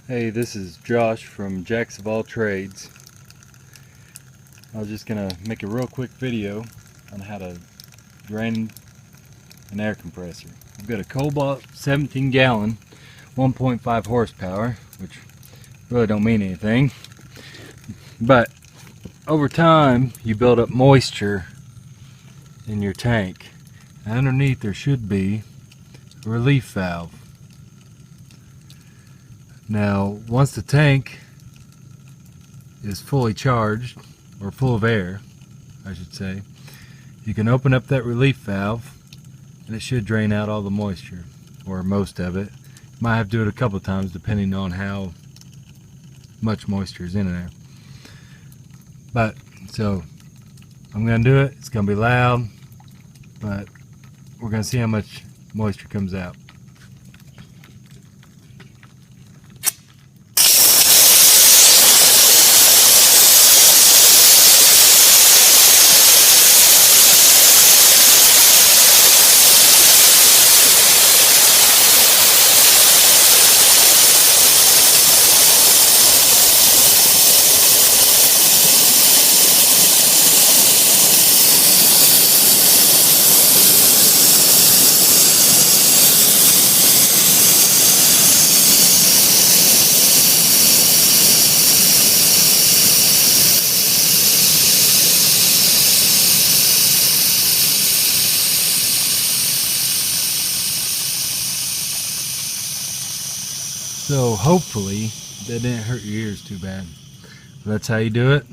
Hey, this is Josh from Jacks of All Trades. I was just gonna make a real quick video on how to drain an air compressor. I've got a Kobalt 17 gallon 1.5 horsepower, which really don't mean anything, but over time you build up moisture in your tank, and underneath there should be a relief valve. Now, once the tank is fully charged, or full of air, I should say, you can open up that relief valve and it should drain out all the moisture, or most of it. You might have to do it a couple of times depending on how much moisture is in there. But, so, I'm going to do it. It's going to be loud, but we're going to see how much moisture comes out. So hopefully that didn't hurt your ears too bad. That's how you do it.